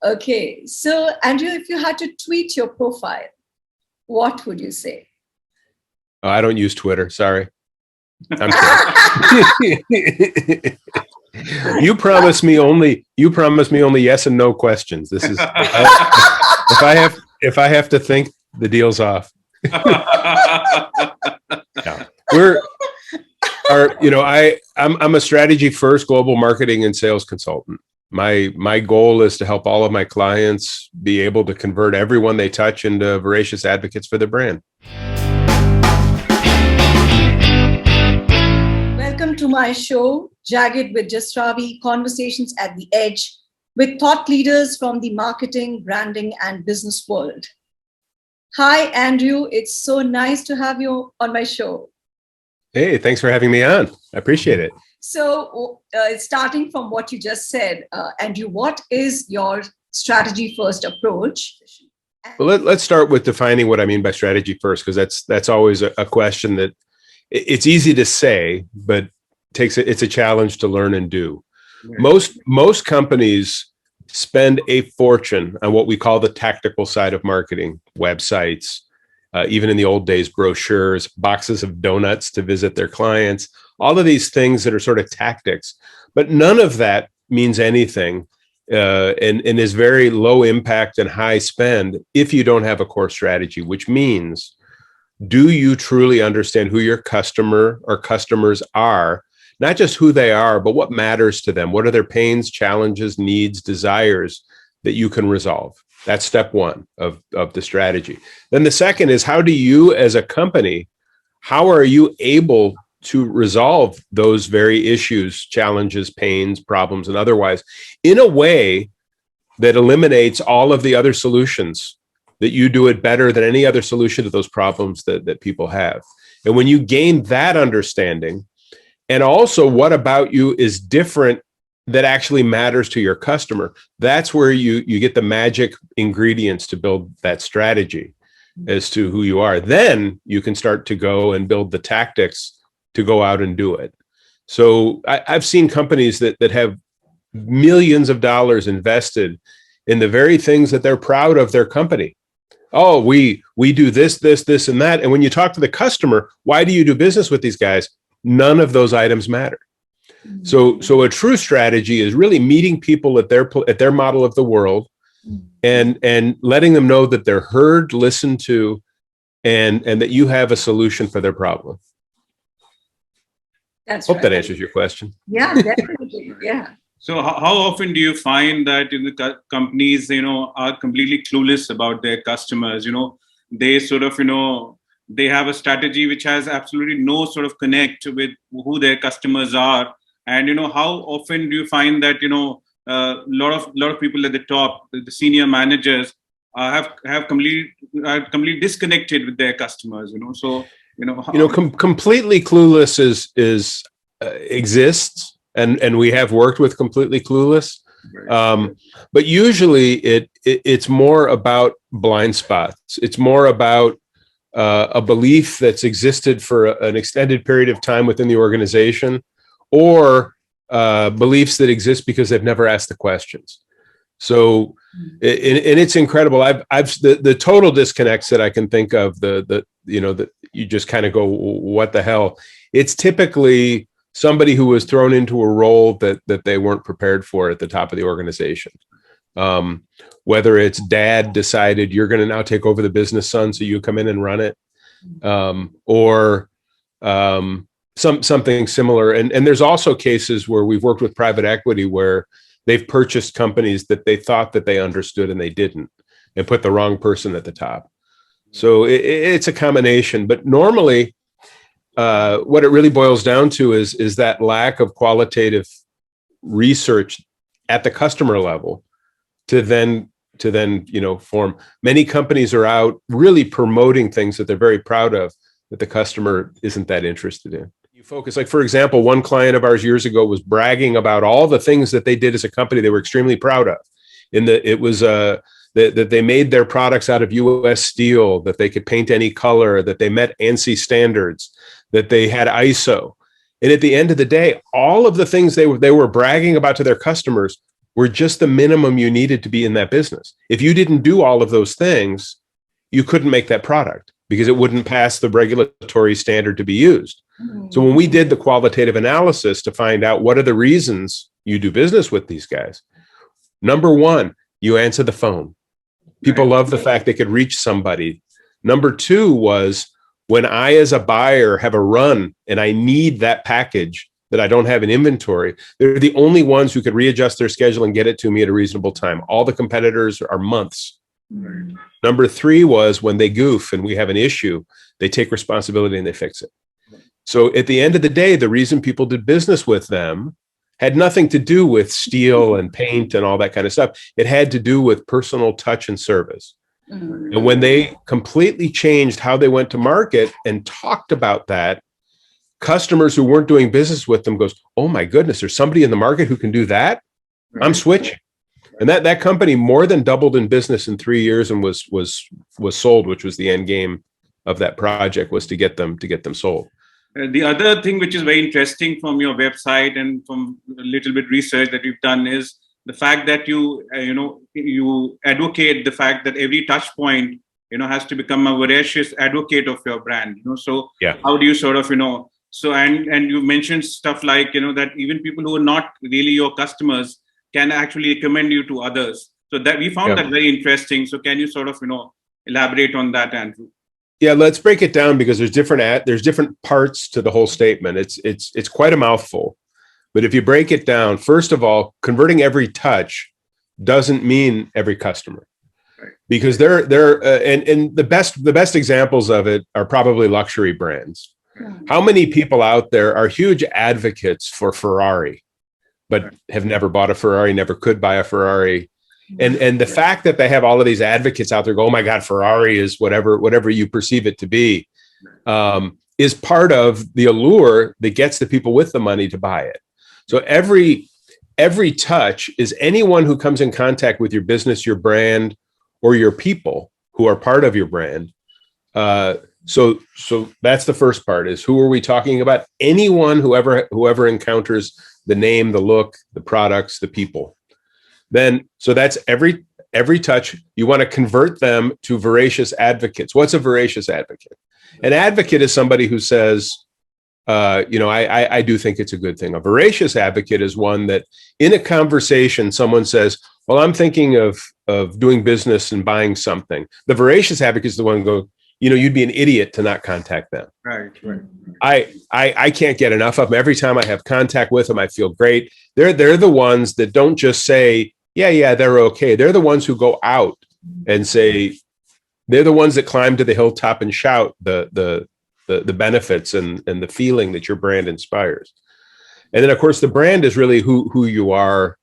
Okay. So, Andrew, if you had to tweet your profile, what would you say? Oh, I don't use Twitter. Sorry. I'm kidding. You promised me only yes and no questions. This is if I have to think, the deal's off. No. I'm a strategy first global marketing and sales consultant. My goal is to help all of my clients be able to convert everyone they touch into voracious advocates for their brand. Welcome to my show, Jagged with Jasravee, Conversations at the Edge, with thought leaders from the marketing, branding, and business world. Hi, Andrew. It's so nice to have you on my show. Hey, thanks for having me on. I appreciate it. So starting from what you just said, Andrew, what is your strategy first approach? Well, let's start with defining what I mean by strategy first, because that's always a question that it's easy to say, but it's a challenge to learn and do. Right. Most companies spend a fortune on what we call the tactical side of marketing, websites, even in the old days, brochures, boxes of donuts to visit their clients, all of these things that are sort of tactics, but none of that means anything and is very low impact and high spend if you don't have a core strategy, which means, do you truly understand who your customer or customers are? Not just who they are, but what matters to them. What are their pains, challenges, needs, desires that you can resolve? That's step one of the strategy. Then the second is, how do you as a company, how are you able to resolve those very issues, challenges, pains, problems, and otherwise in a way that eliminates all of the other solutions, that you do it better than any other solution to those problems that people have. And when you gain that understanding, and also what about you is different that actually matters to your customer, that's where you get the magic ingredients to build that strategy as to who you are. Then you can start to go and build the tactics to go out and do it. So I've seen companies that have millions of dollars invested in the very things that they're proud of their company. Oh, we do this, and that. And when you talk to the customer, why do you do business with these guys? None of those items matter. So a true strategy is really meeting people at their model of the world and letting them know that they're heard, listened to, and that you have a solution for their problem. Hope that answers your question. Yeah, definitely. Yeah. So how often do you find that companies, are completely clueless about their customers? They sort of, they have a strategy which has absolutely no sort of connect with who their customers are. And, how often do you find that, a lot of people at the top, the senior managers have completely disconnected with their customers, So, completely clueless exists. And we have worked with completely clueless. But usually it's more about blind spots. It's more about a belief that's existed for an extended period of time within the organization, or beliefs that exist because they've never asked the questions. So, and it's incredible. I've the total disconnects that I can think of, that you just kind of go, what the hell? It's typically somebody who was thrown into a role that they weren't prepared for at the top of the organization. Whether it's dad decided you're going to now take over the business, son, so you come in and run it, or something similar. And there's also cases where we've worked with private equity where they've purchased companies that they thought that they understood and they didn't, and put the wrong person at the top. So it's a combination, but normally what it really boils down to is that lack of qualitative research at the customer level to then form. Many companies are out really promoting things that they're very proud of that the customer isn't that interested in. You focus, like, for example, one client of ours years ago was bragging about all the things that they did as a company they were extremely proud of. That they made their products out of US steel, that they could paint any color, that they met ANSI standards, that they had ISO. And at the end of the day, all of the things they were bragging about to their customers were just the minimum you needed to be in that business. If you didn't do all of those things, you couldn't make that product because it wouldn't pass the regulatory standard to be used. So when we did the qualitative analysis to find out what are the reasons you do business with these guys, number one, you answer the phone. People love the fact they could reach somebody. Number two was when I, as a buyer, have a run and I need that package that I don't have in inventory, they're the only ones who could readjust their schedule and get it to me at a reasonable time. All the competitors are months. Number three was when they goof and we have an issue, they take responsibility and they fix it. So at the end of the day, the reason people did business with them had nothing to do with steel and paint and all that kind of stuff. It had to do with personal touch and service. And when they completely changed how they went to market and talked about that, customers who weren't doing business with them goes, oh my goodness, there's somebody in the market who can do that? I'm switching. And that company more than doubled in business in 3 years and was sold, which was the end game of that project, was to get them sold. The other thing which is very interesting from your website and from a little bit research that we've done is the fact that you advocate the fact that every touch point, has to become a voracious advocate of your brand. So how do you sort of, so and you mentioned stuff like, that even people who are not really your customers can actually recommend you to others. So that we found that very interesting. So can you sort of, elaborate on that, Andrew? Yeah, let's break it down because there's different parts to the whole statement. It's quite a mouthful, but if you break it down, first of all, converting every touch doesn't mean every customer, because they're and the best examples of it are probably luxury brands. How many people out there are huge advocates for Ferrari, but have never bought a Ferrari, never could buy a Ferrari? And the fact that they have all of these advocates out there go, oh my God, Ferrari is whatever you perceive it to be, is part of the allure that gets the people with the money to buy it. So every touch is anyone who comes in contact with your business, your brand, or your people who are part of your brand. So that's the first part, is who are we talking about? Anyone whoever encounters the name, the look, the products, the people. Then, so that's every touch. You want to convert them to voracious advocates. What's a voracious advocate? An advocate is somebody who says, I do think it's a good thing. A voracious advocate is one that in a conversation, someone says, well, I'm thinking of doing business and buying something. The voracious advocate is the one who goes, you'd be an idiot to not contact them. Right. I can't get enough of them. Every time I have contact with them, I feel great. They're the ones that don't just say, yeah, they're okay. They're the ones who go out and say, they're the ones that climb to the hilltop and shout the benefits and the feeling that your brand inspires. And then, of course, the brand is really who you are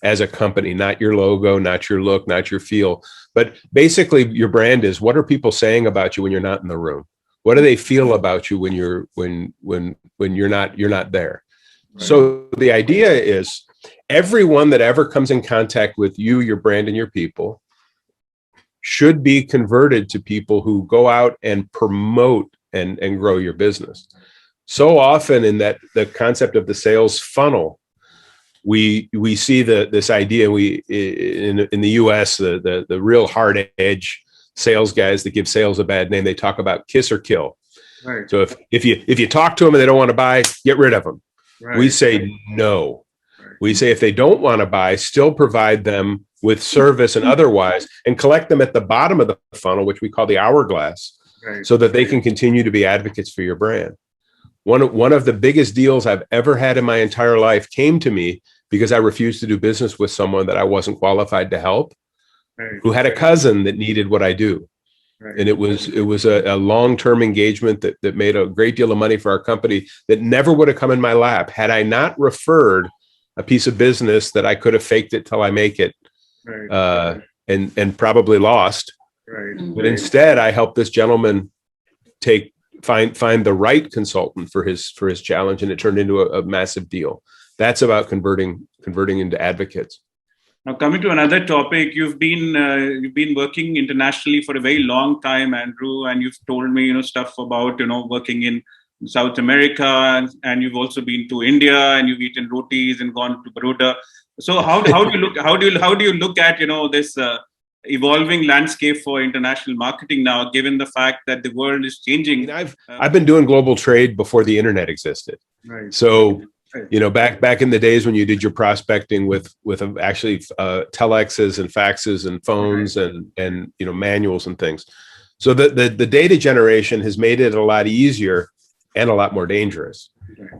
as a company, not your logo, not your look, not your feel. But basically, your brand is, what are people saying about you when you're not in the room? What do they feel about you when you're not there? Right. So the idea is everyone that ever comes in contact with you, your brand, and your people should be converted to people who go out and promote and grow your business. So often in the concept of the sales funnel, we see this idea. In the US, the real hard edge sales guys that give sales a bad name, they talk about kiss or kill. Right. So if you talk to them and they don't want to buy, get rid of them. Right. We say no. Right. We say if they don't want to buy, still provide them with service and otherwise, and collect them at the bottom of the funnel, which we call the hourglass, right, so that they can continue to be advocates for your brand. One of the biggest deals I've ever had in my entire life came to me because I refused to do business with someone that I wasn't qualified to help, right, who had a cousin that needed what I do. Right. And it was a long-term engagement that made a great deal of money for our company that never would have come in my lap had I not referred a piece of business that I could have faked it till I make it, right, and probably lost. Right. But instead, I helped this gentleman find the right consultant for his challenge, and it turned into a massive deal. That's about converting into advocates. Now, coming to another topic, you've been working internationally for a very long time, Andrew, and you've told me stuff about working in South America, and you've also been to India, and you've eaten rotis and gone to Baroda. So how do you look at this evolving landscape for international marketing now, given the fact that the world is changing? I've been doing global trade before the internet existed. Right. So back in the days when you did your prospecting with actually telexes and faxes and phones and manuals and things. So the data generation has made it a lot easier and a lot more dangerous,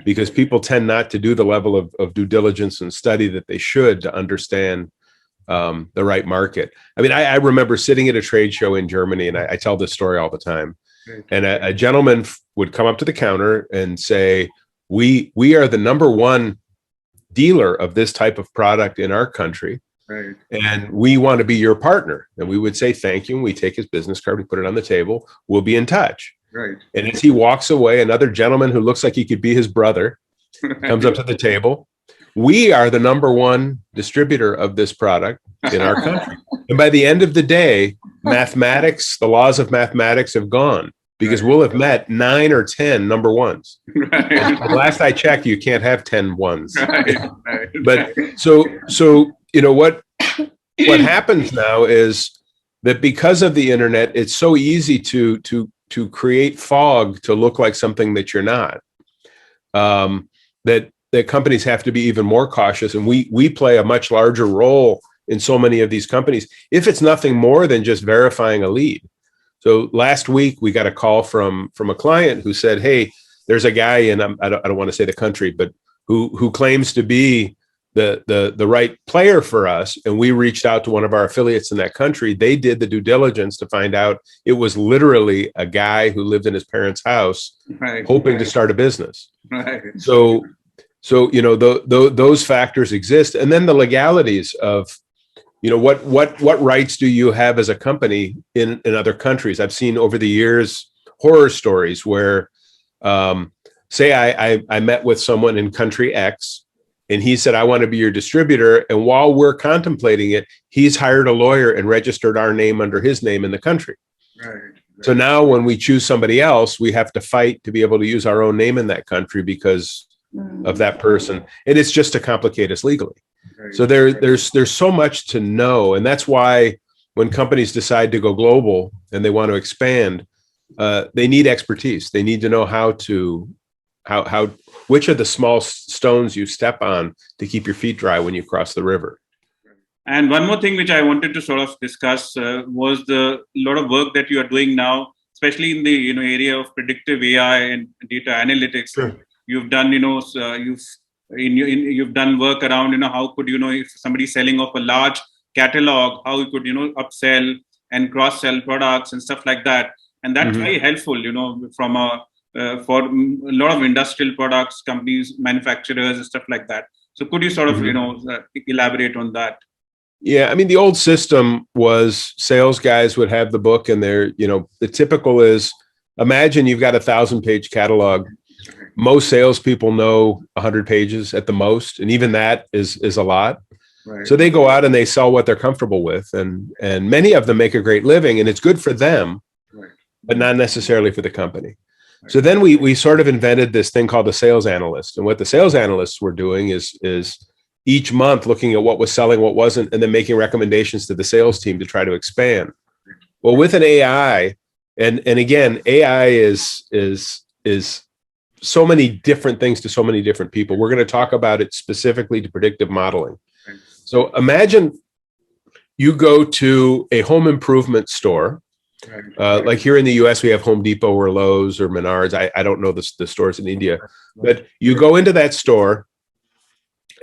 because people tend not to do the level of due diligence and study that they should to understand the right market. I mean, I remember sitting at a trade show in Germany, and I tell this story all the time. And a gentleman would come up to the counter and say, we are the number one dealer of this type of product in our country. Right. And we want to be your partner. And we would say, thank you. And we take his business card, we put it on the table. We'll be in touch. Right. And as he walks away, another gentleman who looks like he could be his brother comes up to the table. We are the number one distributor of this product in our country. And by the end of the day, mathematics, the laws of mathematics have gone, because we'll have met 9 or 10 number ones. Right. And last I checked, you can't have 10 ones. Right. But so what happens now is that because of the internet, it's so easy to create fog to look like something that you're not. That companies have to be even more cautious, and we play a much larger role in so many of these companies, if it's nothing more than just verifying a lead. So last week we got a call from a client who said, "Hey, there's a guy in I don't want to say the country, but who claims to be the right player for us." And we reached out to one of our affiliates in that country. They did the due diligence to find out it was literally a guy who lived in his parents' house, hoping to start a business. Right. So those factors exist, and then the legalities of what rights do you have as a company in other countries. I've seen over the years horror stories where, say I met with someone in country X, and he said, "I want to be your distributor." And while we're contemplating it, he's hired a lawyer and registered our name under his name in the country. Right. So now when we choose somebody else, we have to fight to be able to use our own name in that country because of that person. And it's just to complicate us legally. Right. So there's so much to know. And that's why when companies decide to go global and they want to expand, they need expertise. They need to know how which are the small stones you step on to keep your feet dry when you cross the river. And one more thing which I wanted to sort of discuss was the lot of work that you are doing now, especially in the area of predictive AI and data analytics. Sure. You've done you've done work around how could if somebody's selling off a large catalog, how you could upsell and cross sell products and stuff like that. And that's very helpful from for a lot of industrial products, companies, manufacturers, and stuff like that. So could you sort of, elaborate on that? Yeah, I mean, the old system was sales guys would have the book, and they're, the typical is, imagine you've got a 1,000-page catalog. Most salespeople know 100 pages at the most, and even that is a lot. Right. So they go out and they sell what they're comfortable with, and many of them make a great living, and it's good for them, but not necessarily for the company. So then we sort of invented this thing called the sales analyst. And what the sales analysts were doing is each month looking at what was selling, what wasn't, and then making recommendations to the sales team to try to expand. Well, with an AI, and again, AI is so many different things to so many different people. We're going to talk about it specifically to predictive modeling. So imagine you go to a home improvement store. Like here in the US, we have Home Depot or Lowe's or Menards. I don't know the stores in India, but you go into that store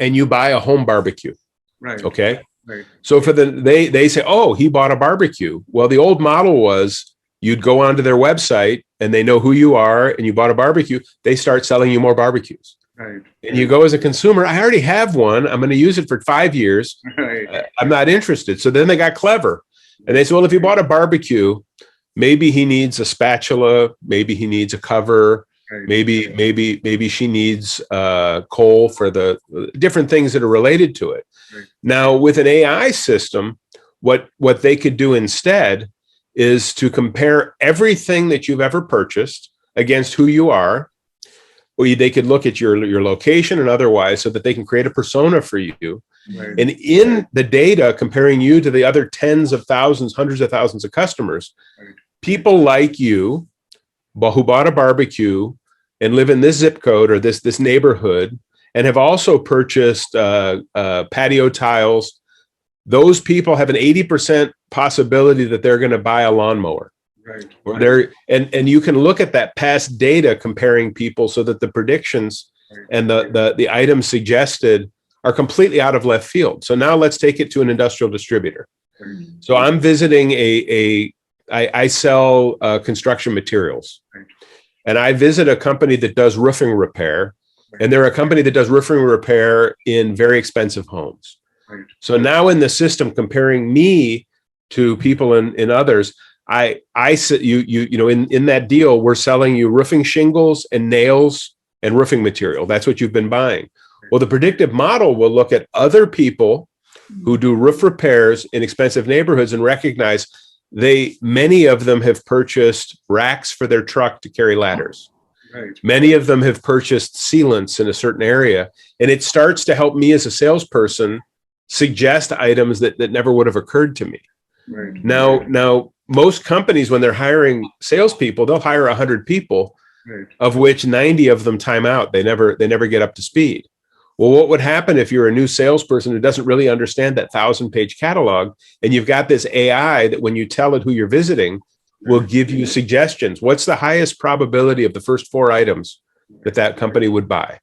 and you buy a home barbecue. Right. Okay. Right. So they say, "Oh, he bought a barbecue." Well, the old model was you'd go onto their website and they know who you are and you bought a barbecue. They start selling you more barbecues. Right. And you go as a consumer, "I already have one. I'm going to use it for 5 years. Right. I'm not interested." So then they got clever. And they said, "Well, if you bought a barbecue, maybe he needs a spatula, maybe he needs a cover, maybe she needs coal for the different things that are related to it." Right. Now, with an AI system, what they could do instead is to compare everything that you've ever purchased against who you are, or they could look at your location and otherwise so that they can create a persona for you. Right. And in the data, comparing you to the other tens of thousands, hundreds of thousands of customers, Right. people like you who bought a barbecue and live in this zip code or this neighborhood and have also purchased patio tiles, those people have an 80% possibility that they're going to buy a lawnmower. Right. Or and you can look at that past data comparing people so that the predictions and the items suggested are completely out of left field. So now let's take it to an industrial distributor. Right. So I'm visiting I sell construction materials. Right. And I visit a company that does roofing repair. Right. And they're a company that does roofing repair in very expensive homes. Right. So now in the system, comparing me to people in others, I said, in that deal, we're selling you roofing shingles and nails and roofing material. That's what you've been buying. Well, the predictive model will look at other people who do roof repairs in expensive neighborhoods and recognize many of them have purchased racks for their truck to carry ladders. Right. Many of them have purchased sealants in a certain area. And it starts to help me as a salesperson suggest items that never would have occurred to me. Right. Now, most companies, when they're hiring salespeople, they'll hire 100 people, Right. of which 90 of them time out. They never get up to speed. Well, what would happen if you're a new salesperson who doesn't really understand that 1,000-page catalog, and you've got this AI that when you tell it who you're visiting, will give you suggestions? What's the highest probability of the first 4 items that company would buy?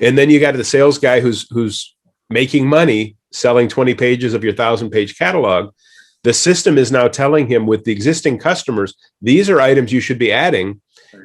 And then you got the sales guy who's making money selling 20 pages of your 1,000-page catalog. The system is now telling him with the existing customers, these are items you should be adding.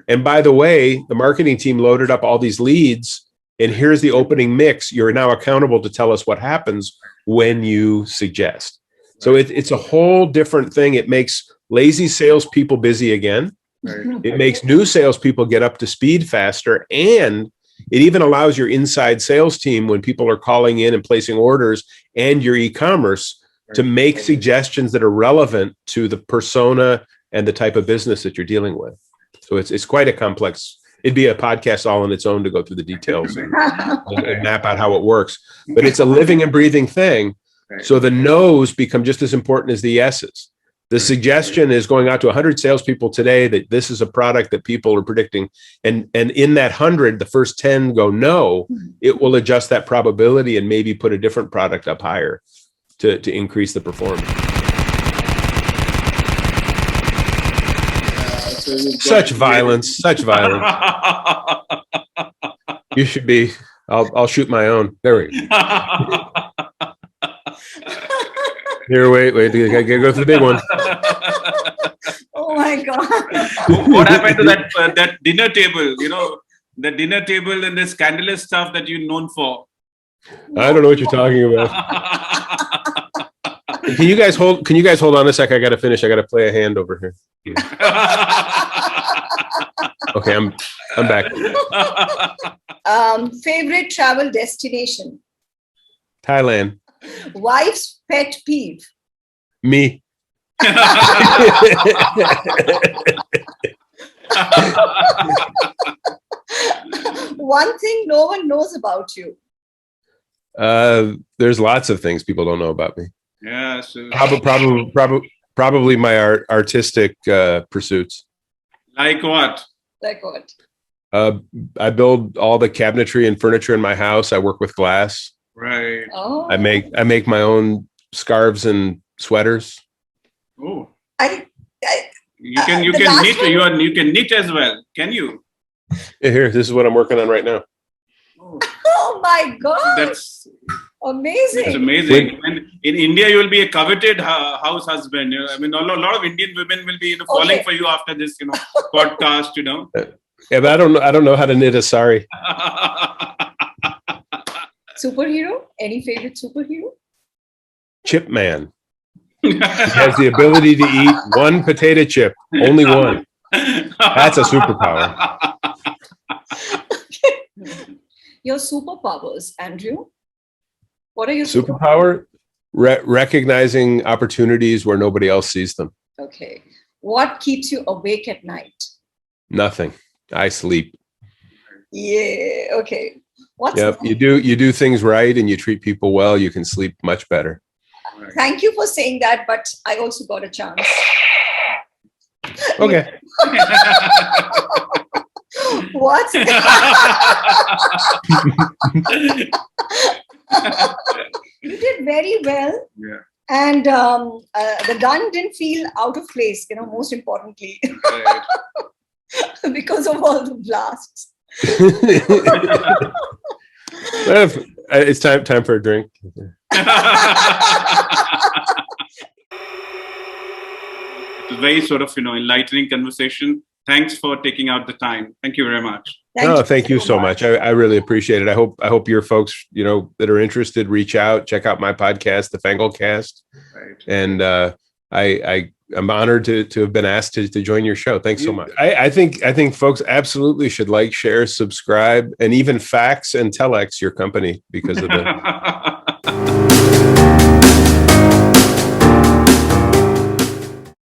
And by the way, the marketing team loaded up all these leads, and here's the opening mix. You're now accountable to tell us what happens when you suggest. So it's a whole different thing. It makes lazy salespeople busy again. Right. It makes new salespeople get up to speed faster. And it even allows your inside sales team, when people are calling in and placing orders, and your e-commerce, to make suggestions that are relevant to the persona and the type of business that you're dealing with. So it's quite a complex. It'd be a podcast all on its own to go through the details and map out how it works. But it's a living and breathing thing. So the no's become just as important as the yeses. The suggestion is going out to 100 salespeople today that this is a product that people are predicting. And in that 100, the first 10 go no, it will adjust that probability and maybe put a different product up higher to increase the performance. Such violence. You should be, I'll shoot my own. There we go. Here, wait, I gotta go to the big one. Oh my God. What happened to that dinner table? The dinner table and the scandalous stuff that you're known for. I don't know what you're talking about. Can you guys hold on a sec? I gotta finish. I gotta play a hand over here. Okay, I'm back. Favorite travel destination? Thailand. Wife's pet peeve? Me. One thing no one knows about you? There's lots of things people don't know about me. Yeah, so Probably my artistic pursuits. like what? Like what? I build all the cabinetry and furniture in my house. I work with glass. Right. Oh. I make my own scarves and sweaters. Oh. You can knit. You can knit as well. Can you? Yeah, here, this is what I'm working on right now. Oh my God. That's amazing. amazing. And in India, you will be a coveted house husband. I mean, a lot of Indian women will be falling for you after this, podcast. Yeah, but I don't know how to knit a sari. Superhero? Any favorite superhero? Chip Man. He has the ability to eat one potato chip, only one. That's a superpower. Your superpowers, Andrew? What are your superpower? Recognizing opportunities where nobody else sees them. Okay. What keeps you awake at night? Nothing. I sleep. Yeah. Okay. What's Yep. You do things right and you treat people well, you can sleep much better. Thank you for saying that, but I also got a chance. Okay. What's You did very well. Yeah. And the gun didn't feel out of place, most importantly, Right. because of all the blasts. Well, it's time for a drink. It was very sort of, enlightening conversation. Thanks for taking out the time. Thank you very much. Thank you so much. I really appreciate it. I hope your folks, that are interested, reach out, check out my podcast, the Fangled Cast. Right. And I'm honored to have been asked to join your show. Thanks so much. I think folks absolutely should like, share, subscribe, and even fax and telex your company because of the